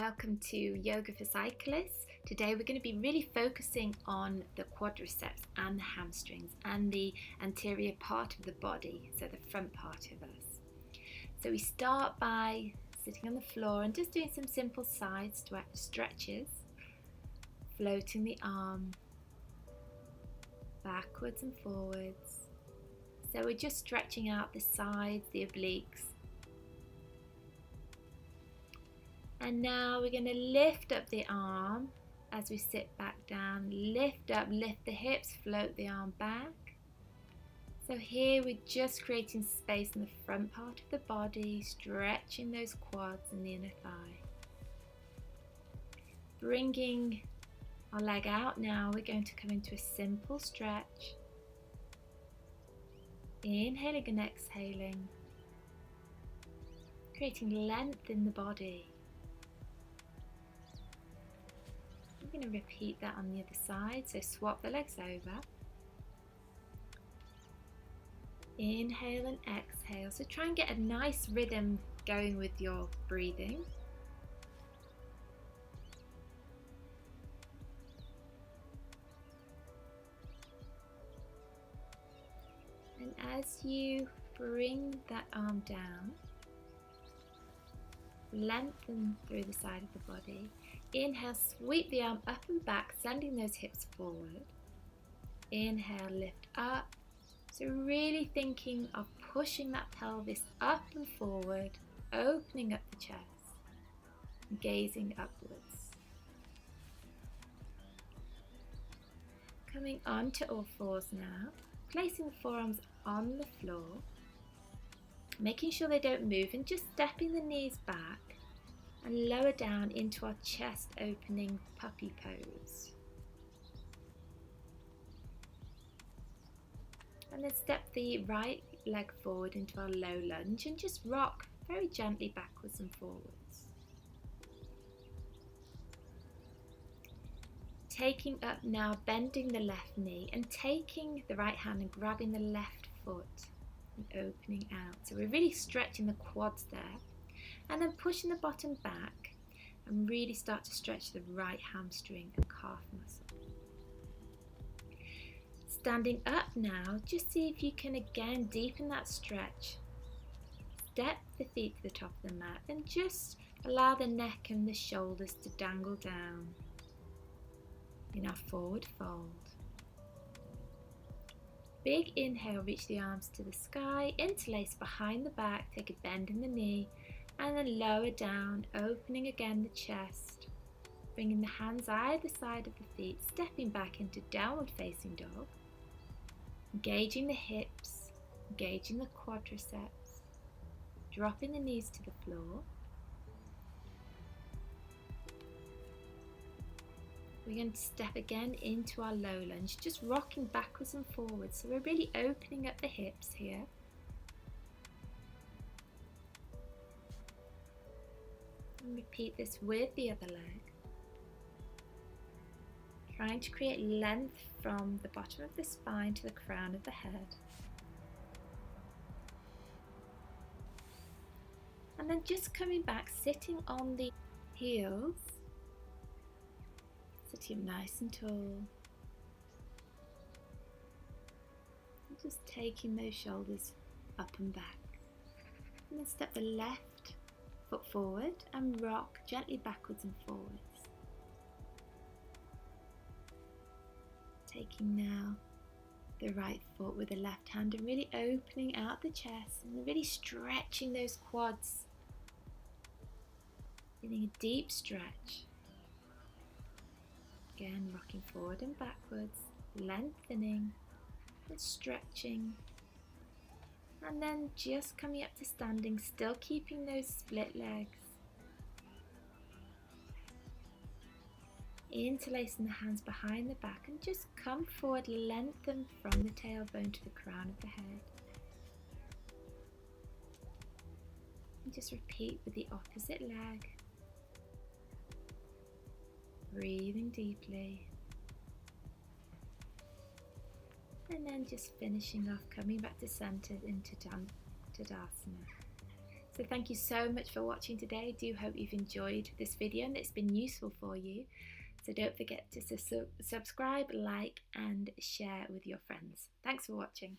Welcome to Yoga for Cyclists. Today we're going to be really focusing on the quadriceps and the hamstrings and the anterior part of the body, so the front part of us. So we start by sitting on the floor and just doing some simple side stretches, floating the arm backwards and forwards. So we're just stretching out the sides, the obliques. And now we're going to lift up the arm as we sit back down. Lift up, lift the hips, float the arm back. So here we're just creating space in the front part of the body, stretching those quads and the inner thigh. Bringing our leg out now, we're going to come into a simple stretch. Inhaling and exhaling. Creating length in the body. We're going to repeat that on the other side, so swap the legs over. Inhale and exhale, so try and get a nice rhythm going with your breathing. And as you bring that arm down, lengthen through the side of the body. Inhale, sweep the arm up and back, sending those hips forward. Inhale, lift up. So really thinking of pushing that pelvis up and forward, opening up the chest, gazing upwards. Coming onto all fours now, placing the forearms on the floor, making sure they don't move and just stepping the knees back and lower down into our chest opening puppy pose. And then step the right leg forward into our low lunge and just rock very gently backwards and forwards. Taking up now, bending the left knee and taking the right hand and grabbing the left foot and opening out. So we're really stretching the quads there. And then pushing the bottom back and really start to stretch the right hamstring and calf muscle. Standing up now, just see if you can again deepen that stretch. Step the feet to the top of the mat and just allow the neck and the shoulders to dangle down in our forward fold. Big inhale, reach the arms to the sky, interlace behind the back, take a bend in the knee. And then lower down, opening again the chest, bringing the hands either side of the feet, stepping back into downward facing dog, engaging the hips, engaging the quadriceps, dropping the knees to the floor. We're going to step again into our low lunge, just rocking backwards and forwards, so we're really opening up the hips here. And repeat this with the other leg. Trying to create length from the bottom of the spine to the crown of the head. And then just coming back, sitting on the heels. Sitting nice and tall. And just taking those shoulders up and back. And then step the left foot forward and rock gently backwards and forwards. Taking now the right foot with the left hand and really opening out the chest and really stretching those quads. Feeling a deep stretch. Again, rocking forward and backwards, lengthening and stretching. And then just coming up to standing, still keeping those split legs. Interlacing the hands behind the back and just come forward, lengthen from the tailbone to the crown of the head. And just repeat with the opposite leg. Breathing deeply. And then just finishing off, coming back to center into Tadasana. So thank you so much for watching today. I do hope you've enjoyed this video and it's been useful for you. So don't forget to subscribe, like and share with your friends. Thanks for watching.